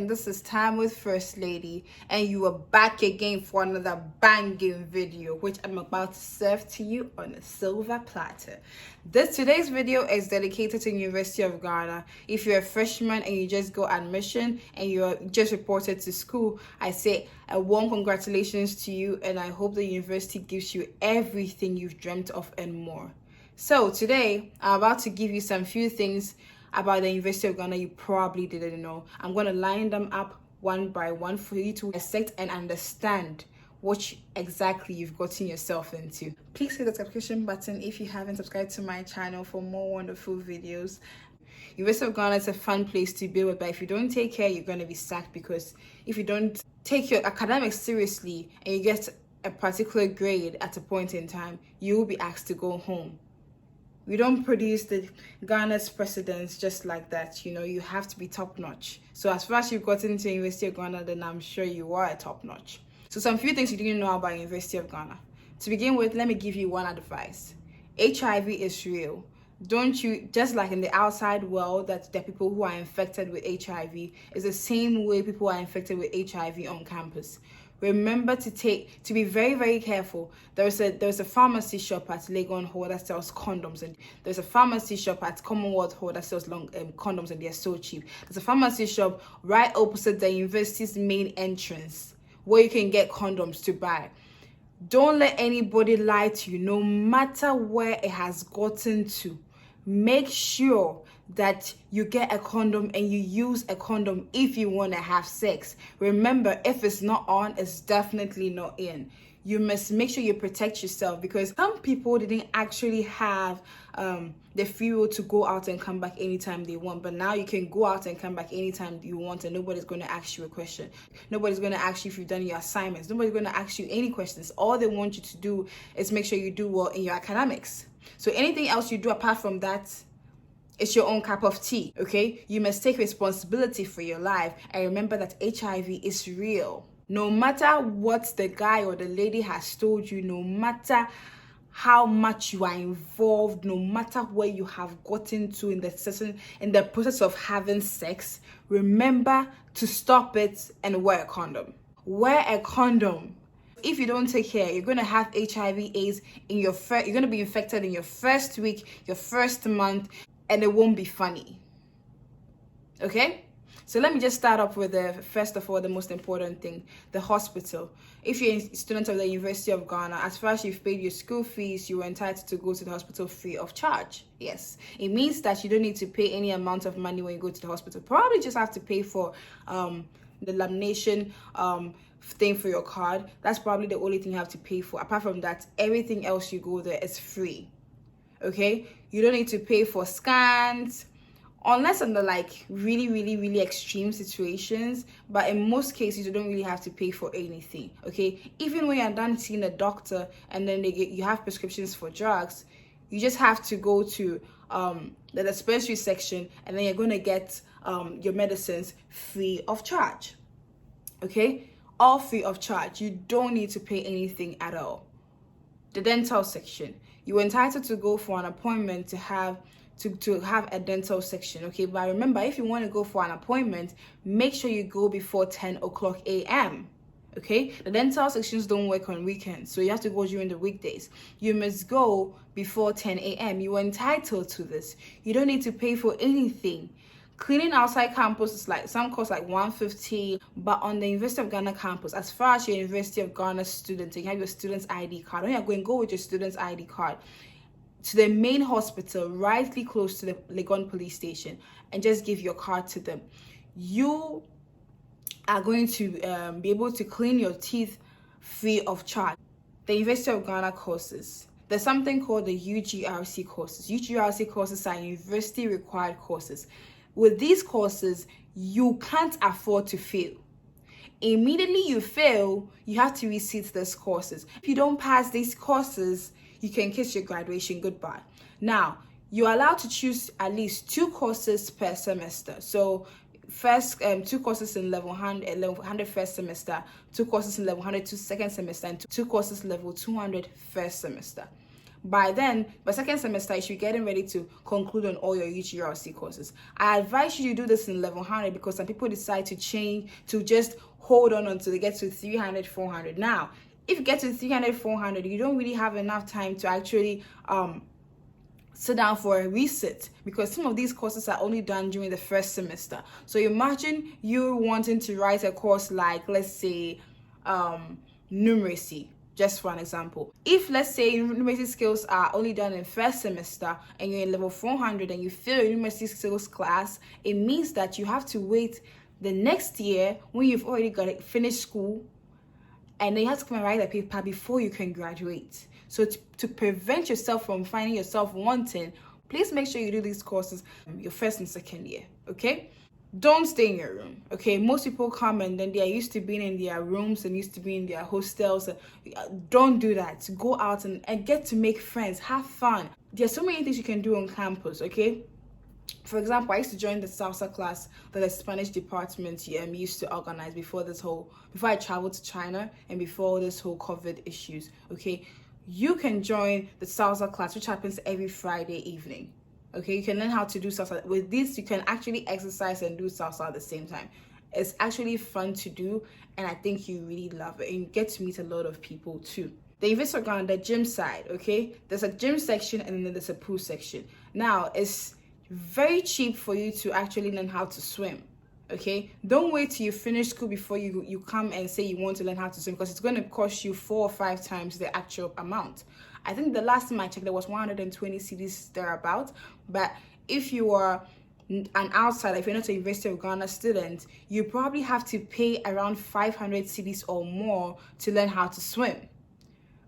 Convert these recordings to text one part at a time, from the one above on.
and this is Time with First Lady, and you are back again for another banging video which I'm about to serve to you on a silver platter. Today's video is dedicated to University of Ghana. If you're a freshman and you just got admission and you're just reported to school, I say a warm congratulations to you, and I hope the university gives you everything you've dreamt of and more. So today I'm about to give you some few things about the University of Ghana you probably didn't know. I'm going to line them up one by one for you to dissect and understand what exactly you've gotten yourself into. Please hit the subscription button if you haven't subscribed to my channel for more wonderful videos. University of Ghana is a fun place to be with, but if you don't take care, you're going to be sacked, because if you don't take your academics seriously and you get a particular grade at a point in time, you will be asked to go home. We don't produce the Ghana's presidents just like that. You know, you have to be top notch. So as far as you've gotten into University of Ghana, then I'm sure you are a top notch. So some few things you didn't know about University of Ghana. To begin with, let me give you one advice. HIV is real. Don't you, just like in the outside world, that the people who are infected with HIV is the same way people are infected with HIV on campus. Remember to be very, very careful. There's a pharmacy shop at Legon Hall that sells condoms, and there's a pharmacy shop at Commonwealth Hall that sells condoms, and they're so cheap. There's a pharmacy shop right opposite the university's main entrance where you can get condoms to buy. Don't let anybody lie to you, no matter where it has gotten to. Make sure that you get a condom and you use a condom if you want to have sex. Remember, if it's not on, it's definitely not in. You must make sure you protect yourself, because some people didn't actually have the free will to go out and come back anytime they want. But now you can go out and come back anytime you want, and nobody's going to ask you a question. Nobody's going to ask you if you've done your assignments. Nobody's going to ask you any questions. All they want you to do is make sure you do well in your academics. So anything else you do apart from that, it's your own cup of tea, okay? You must take responsibility for your life, and remember that HIV is real. No matter what the guy or the lady has told you, no matter how much you are involved, no matter where you have gotten to in the process of having sex, remember to stop it and wear a condom. Wear a condom. If you don't take care, you're going to have HIV/AIDS in your you're going to be infected in your first week, your first month, and it won't be funny. Okay? So let me just start off with first of all, the most important thing, the hospital. If you're a student of the University of Ghana, as far as you've paid your school fees, you are entitled to go to the hospital free of charge. Yes. It means that you don't need to pay any amount of money when you go to the hospital. Probably just have to pay for the lamination thing for your card. That's probably the only thing you have to pay for. Apart from that, everything else you go there is free. Okay? You don't need to pay for scans, unless under like really, really, really extreme situations. But in most cases, you don't really have to pay for anything. Okay? Even when you're done seeing a doctor and then you have prescriptions for drugs, you just have to go to the dispensary section, and then you're going to get your medicines free of charge. Okay? All free of charge. You don't need to pay anything at all. The dental section. You're entitled to go for an appointment to have a dental section, okay? But remember, if you want to go for an appointment, make sure you go before 10 o'clock a.m., okay? The dental sections don't work on weekends, so you have to go during the weekdays. You must go before 10 a.m. You are entitled to this. You don't need to pay for anything. Cleaning outside campus is like, some cost like $150, but on the University of Ghana campus, as far as your University of Ghana student, you have your student's ID card. When you're going, go with your student's ID card to the main hospital, rightly close to the Legon police station, and just give your card to them. You are going to be able to clean your teeth free of charge. The University of Ghana courses. There's something called the UGRC courses. UGRC courses are university required courses. With these courses, you can't afford to fail. Immediately you fail, you have to resit these courses. If you don't pass these courses, you can kiss your graduation goodbye. Now, you're allowed to choose at least 2 courses per semester. So first 2 courses in level 100 first semester, 2 courses in level 100 second semester, and 2 courses level 200 first semester. By then, by second semester, you should be getting ready to conclude on all your UGRC courses. I advise you to do this in level 100 because some people decide to change, to just hold on until they get to 300, 400. Now, if you get to 300, 400, you don't really have enough time to actually sit down for a resit because some of these courses are only done during the first semester. So imagine you wanting to write a course like, let's say, numeracy, just for an example. If, let's say, numeracy skills are only done in first semester and you're in level 400 and you fail your numeracy skills class, it means that you have to wait the next year when you've already got it, finished school, and then you have to come and write a paper before you can graduate. So to prevent yourself from finding yourself wanting, please make sure you do these courses your first and second year, okay? Don't stay in your room, okay? Most people come and then they are used to being in their rooms and used to be in their hostels. Don't do that. Go out and get to make friends, have fun. There's so many things you can do on campus, okay? For example, I used to join the salsa class that the Spanish department used to organize before I traveled to China and before this whole COVID issues, okay? You can join the salsa class, which happens every Friday evening. Okay, you can learn how to do salsa. With this, you can actually exercise and do salsa at the same time. It's actually fun to do, and I think you really love it. And you get to meet a lot of people too. The University of Ghana, the gym side, okay? There's a gym section and then there's a pool section. Now, it's very cheap for you to actually learn how to swim. Okay, don't wait till you finish school before you come and say you want to learn how to swim, because it's going to cost you 4 or 5 times the actual amount. I think the last time I checked there was 120 cedis thereabout, but if you are an outsider, if you're not a University of Ghana student, you probably have to pay around 500 cedis or more to learn how to swim.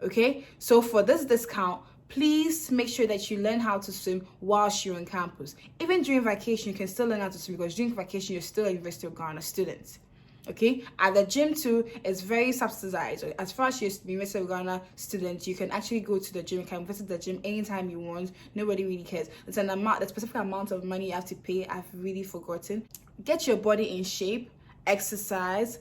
Okay, so for this discount, please make sure that you learn how to swim whilst you're on campus. Even during vacation, you can still learn how to swim because during vacation, you're still a University of Ghana student. Okay, at the gym too, it's very subsidized. As far as you're a University of Ghana student, you can actually go to the gym, you can visit the gym anytime you want. Nobody really cares. It's an amount, the specific amount of money you have to pay, I've really forgotten. Get your body in shape, exercise,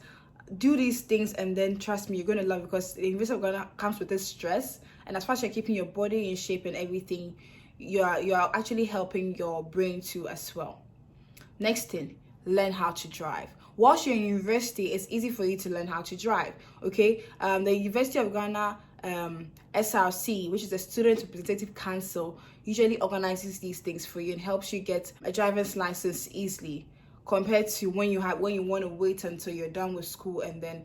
do these things, and then trust me, you're going to love it, because the University of Ghana comes with this stress. And as far as you're keeping your body in shape and everything, you are actually helping your brain too as well. Next thing, learn how to drive. Whilst you're in university, it's easy for you to learn how to drive. Okay, the University of Ghana SRC, which is the Student Representative Council, usually organizes these things for you and helps you get a driver's license easily, compared to when you want to wait until you're done with school and then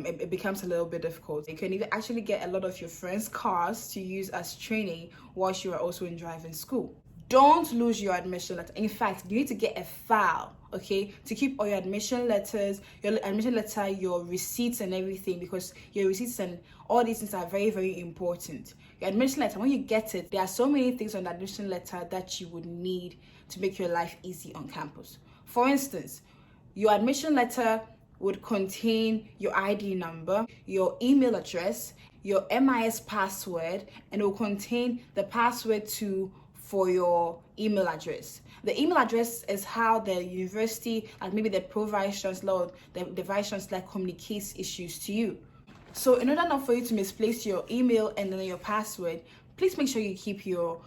it becomes a little bit difficult. You can even actually get a lot of your friends' cars to use as training whilst you are also in driving school. Don't lose your admission letter. In fact, you need to get a file, okay, to keep all your admission letters, your receipts and everything, because your receipts and all these things are very, very important. Your admission letter, when you get it, there are so many things on the admission letter that you would need to make your life easy on campus. For instance, your admission letter would contain your ID number, your email address, your MIS password, and it will contain the password for your email address. The email address is how the university and maybe the pro-vice chancellor or the vice chancellor communicates issues to you. So in order not for you to misplace your email and then your password, please make sure you keep your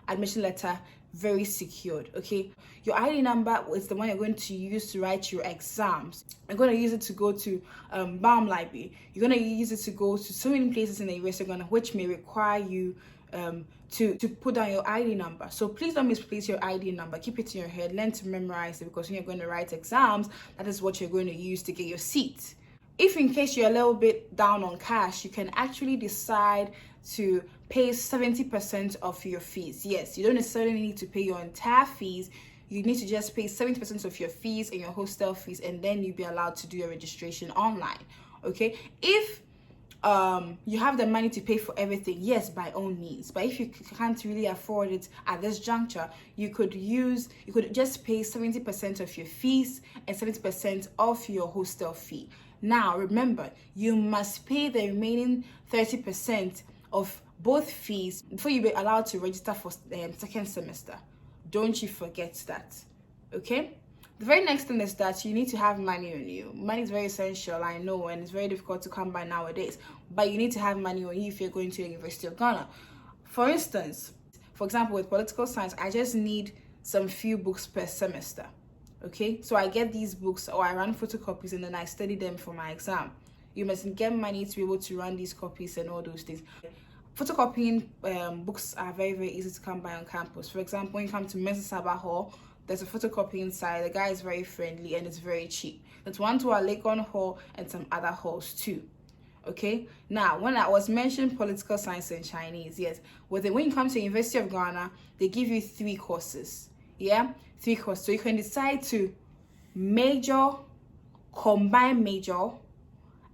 admission letter very secured, okay? Your ID number is the one you're going to use to write your exams. You're going to use it to go to BAM library. You're going to use it to go to so many places in the University of Ghana which may require you to put down your ID number. So please don't misplace your ID number. Keep it in your head. Learn to memorize it, because when you're going to write exams, that is what you're going to use to get your seat. If in case you're a little bit down on cash, you can actually decide to pay 70% of your fees. Yes, you don't necessarily need to pay your entire fees. You need to just pay 70% of your fees and your hostel fees, and then you'll be allowed to do your registration online. Okay, if you have the money to pay for everything, yes, by all means. But if you can't really afford it at this juncture, you could just pay 70% of your fees and 70% of your hostel fee. Now, remember, you must pay the remaining 30% of both fees before you be allowed to register for second semester. Don't you forget that, okay? The very next thing is that you need to have money on you. Money is very essential, I know, and it's very difficult to come by nowadays. But you need to have money on you if you're going to the University of Ghana. For instance, for example, with political science, I just need some few books per semester. Okay, so I get these books, or I run photocopies, and then I study them for my exam. You must get money to be able to run these copies and all those things. Photocopying books are very, very easy to come by on campus. For example, when you come to Mrs. Sabah Hall, there's a photocopying side. The guy is very friendly and it's very cheap. There's one to our Legon Hall and some other halls too. Okay, now when I was mentioning political science and Chinese, yes, when you come to University of Ghana, they give you 3 courses. Yeah, 3 courses. So you can decide to major, combine major,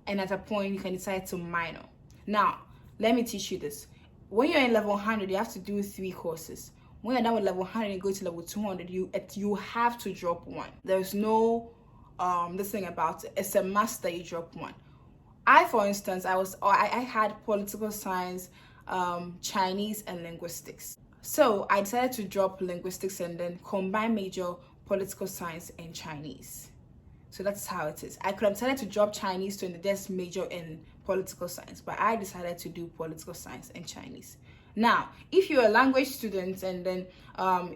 and at a point you can decide to minor. Now, let me teach you this. When you're in level 100, you have to do 3 courses. When you're done with level 100 and go to level 200, you have to drop one. There's no this thing about it. It's a must that you drop one. For instance, I had political science, Chinese, and linguistics. So I decided to drop linguistics and then combine major political science and Chinese. So that's how it is. I could have decided to drop Chinese to just major in political science, but I decided to do political science and Chinese. Now, if you're a language student and then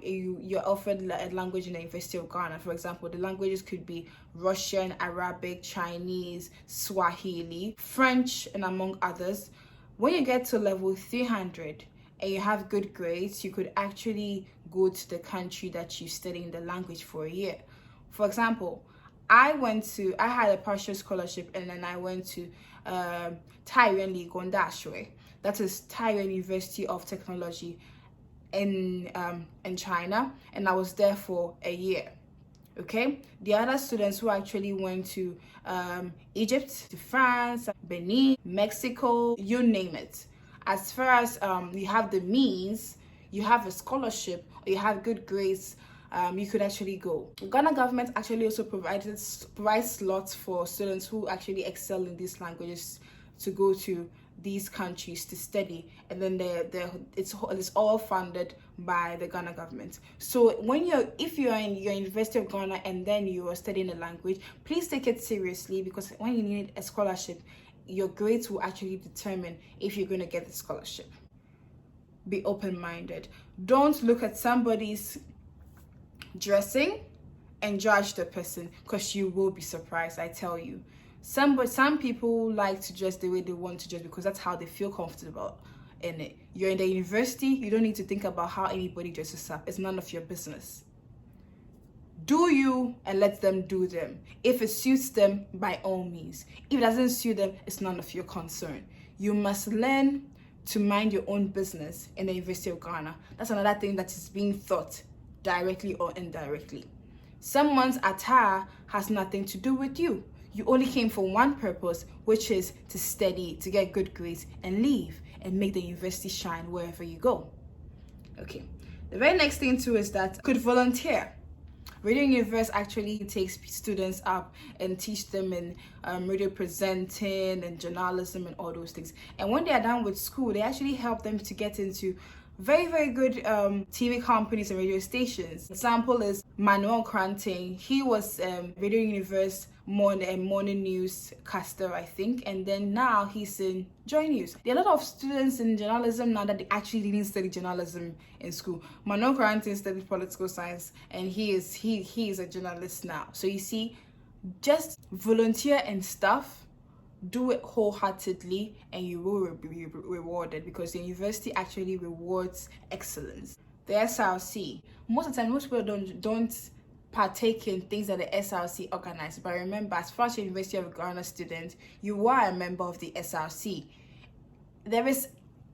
you're offered a language in the University of Ghana, for example, the languages could be Russian, Arabic, Chinese, Swahili, French, and among others. When you get to level 300 and you have good grades, you could actually go to the country that you study in the language for a year. For example, I had a partial scholarship and then I went to Legon and I. That is Taiwan University of Technology in China, and I was there for a year. Okay, the other students who actually went to Egypt, to France, Benin, Mexico, you name it. As far as you have the means, you have a scholarship, or you have good grades, you could actually go. Ghana government actually also provides slots for students who actually excel in these languages to go to these countries to study, and then it's all funded by the Ghana government. So if you're in your University of Ghana and then you are studying a language, please take it seriously, because when you need a scholarship, your grades will actually determine if you're going to get the scholarship. Be open-minded. Don't look at somebody's dressing and judge the person, because you will be surprised, I tell you. Some people like to dress the way they want to dress because that's how they feel comfortable in it. You're in the university, you don't need to think about how anybody dresses up. It's none of your business. Do you and let them do them. If it suits them, by all means. If it doesn't suit them, it's none of your concern. You must learn to mind your own business in the University of Ghana. That's another thing that is being taught, directly or indirectly. Someone's attire has nothing to do with you. You only came for one purpose, which is to study, to get good grades, and leave and make the university shine wherever you go. Okay. The very next thing too is that you could volunteer. Radio Universe actually takes students up and teach them in radio presenting and journalism and all those things. And when they are done with school, they actually help them to get into very, very good TV companies and radio stations. Example is Manuel Kranting. He was Radio Universe morning news caster, I think, and then now he's in Joy News. There are a lot of students in journalism now that they actually didn't study journalism in school. Manuel Kranting studied political science, and he is a journalist now. So you see, just volunteer and stuff. Do it wholeheartedly and you will be rewarded, because the university actually rewards excellence. The SRC, most of the time most people don't partake in things that the SRC organizes, but remember, as far as a University of Ghana student, you are a member of the SRC. There is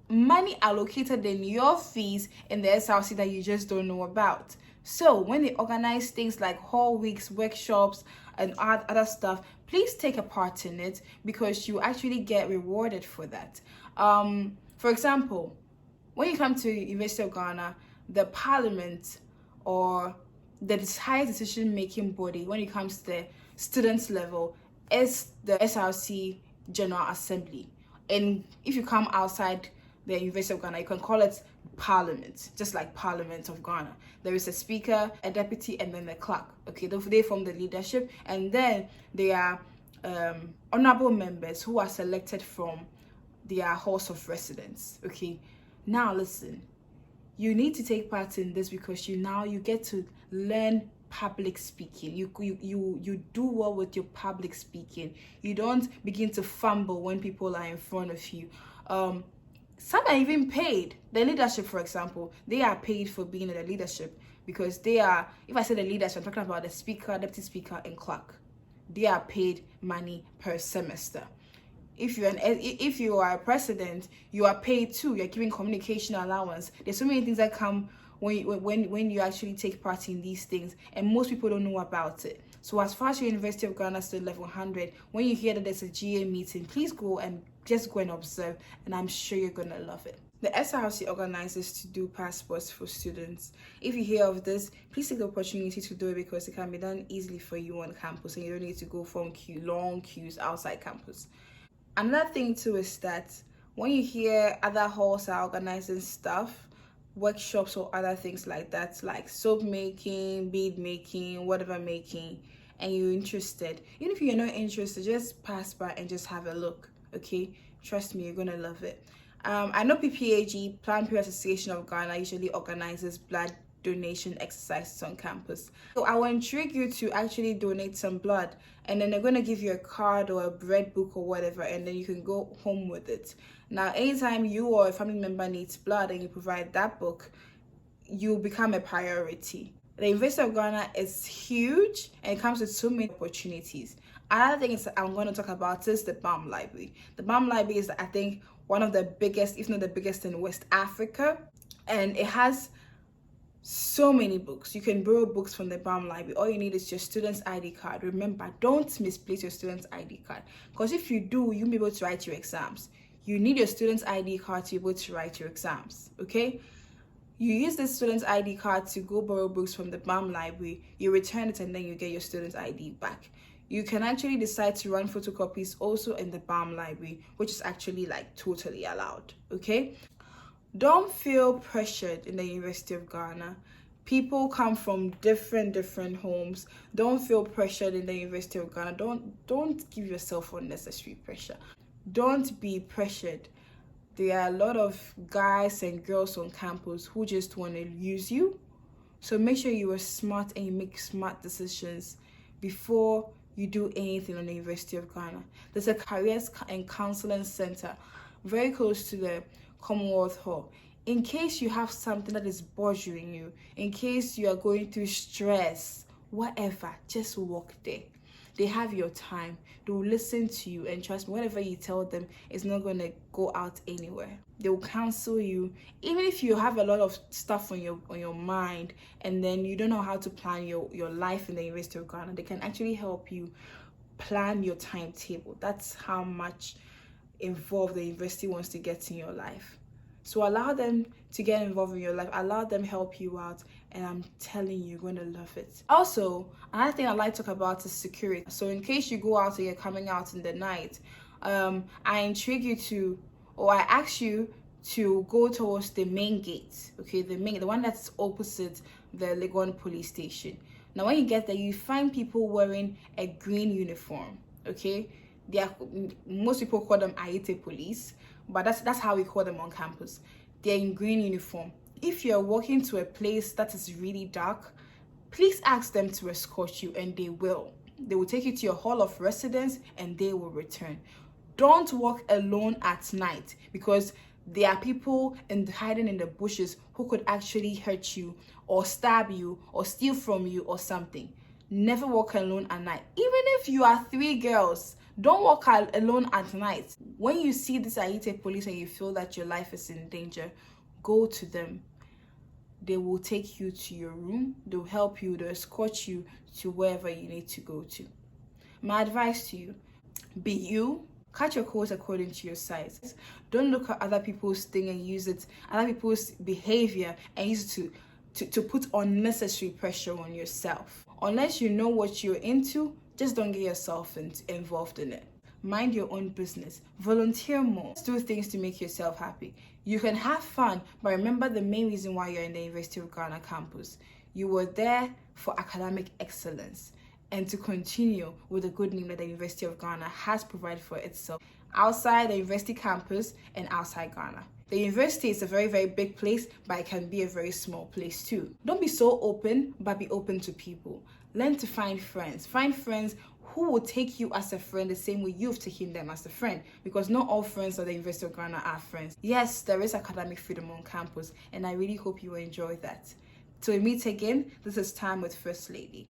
money allocated in your fees in the SRC that you just don't know about. So when they organize things like hall weeks, workshops, and other stuff, please take a part in it, because you actually get rewarded for that. For example, when you come to University of Ghana, the parliament or the highest decision-making body when it comes to the students level is the SRC General Assembly. And if you come outside the University of Ghana, you can call it Parliament, just like Parliament of Ghana. There is a speaker, a deputy, and then the clerk. Okay, they form the leadership, and then they are honorable members who are selected from their halls of residence. Okay, Now listen, you need to take part in this because you get to learn public speaking. You do well with your public speaking. You don't begin to fumble when people are in front of you. Some are even paid. The leadership, for example, they are paid for being in the leadership because they are, if I say the leadership, I'm talking about the speaker, deputy speaker, and clerk. They are paid money per semester. If you are a president, you are paid too. You're giving communication allowance. There's so many things that come when you actually take part in these things, and most people don't know about it. So as far as your University of Ghana still level 100, when you hear that there's a GA meeting, please go and observe, and I'm sure you're gonna love it. The SRC organizes to do passports for students. If you hear of this, please take the opportunity to do it because it can be done easily for you on campus and you don't need to go from long queues outside campus. Another thing too is that when you hear other halls are organizing stuff, workshops or other things like that, like soap making, bead making, whatever making, and you're interested, even if you're not interested, just pass by and just have a look, okay? Trust me, you're gonna love it. I know PPAG, Planned Parenthood Association of Ghana, usually organizes blood donation exercises on campus. So I will intrigue you to actually donate some blood, and then they're going to give you a card or a bread book or whatever, and then you can go home with it. Now, anytime you or a family member needs blood and you provide that book, you become a priority. The University of Ghana is huge and it comes with so many opportunities. Another thing is I'm going to talk about is the BAM Library. The BAM Library is, I think, one of the biggest, if not the biggest in West Africa, and it has so many books. You can borrow books from the BAM Library. All you need is your student's ID card. Remember, don't misplace your student's ID card, because if you do, you'll be able to write your exams. You need your student's ID card to be able to write your exams, okay? You use the student's ID card to go borrow books from the BAM Library, you return it, and then you get your student's ID back. You can actually decide to run photocopies also in the BAM Library, which is actually like totally allowed, okay? Don't feel pressured in the University of Ghana. People come from different homes. Don't feel pressured in the University of Ghana. Don't give yourself unnecessary pressure. Don't be pressured. There are a lot of guys and girls on campus who just want to use you. So make sure you are smart and you make smart decisions before you do anything on the University of Ghana. There's a careers and counseling center very close to the Commonwealth Hall. In case you have something that is bothering you, in case you are going through stress, whatever, just walk there. They have your time. They will listen to you, and trust me, whatever you tell them is not going to go out anywhere. They will counsel you. Even if you have a lot of stuff on your mind and then you don't know how to plan your life in the University of Ghana, they can actually help you plan your timetable. That's how much involved the university wants to get in your life. So allow them to get involved in your life, allow them help you out, and I'm telling you, you're going to love it. Also, another thing I'd like to talk about is security. So in case you go out and you're coming out in the night, I intrigue you to, or I ask you to go towards the main gate, okay, the one that's opposite the Legon police station. Now when you get there, you find people wearing a green uniform, okay? Most people call them Aite police, but that's how we call them on campus. They're in green uniform. If you're walking to a place that is really dark, please ask them to escort you, and they will. They will take you to your hall of residence and they will return. Don't walk alone at night, because there are people hiding in the bushes who could actually hurt you or stab you or steal from you or something. Never walk alone at night. Even if you are 3 girls, don't walk alone at night. When you see this Aite police and you feel that your life is in danger, go to them. They will take you to your room. They'll help you. They'll escort you to wherever you need to go to. My advice to you, be you. Cut your course according to your size. Don't look at other people's thing and use it, other people's behavior, and use it to put unnecessary pressure on yourself. Unless you know what you're into, just don't get yourself involved in it. Mind your own business. Volunteer more. Do things to make yourself happy. You can have fun, but remember the main reason why you're in the University of Ghana campus. You were there for academic excellence and to continue with the good name that the University of Ghana has provided for itself outside the university campus and outside Ghana. The university is a very, very big place, but it can be a very small place too. Don't be so open, but be open to people. Learn to find friends. Find friends who will take you as a friend the same way you've taken them as a friend, because not all friends at the University of Ghana are friends. Yes, there is academic freedom on campus, and I really hope you enjoy that. Till we meet again, this is Time with First Lady.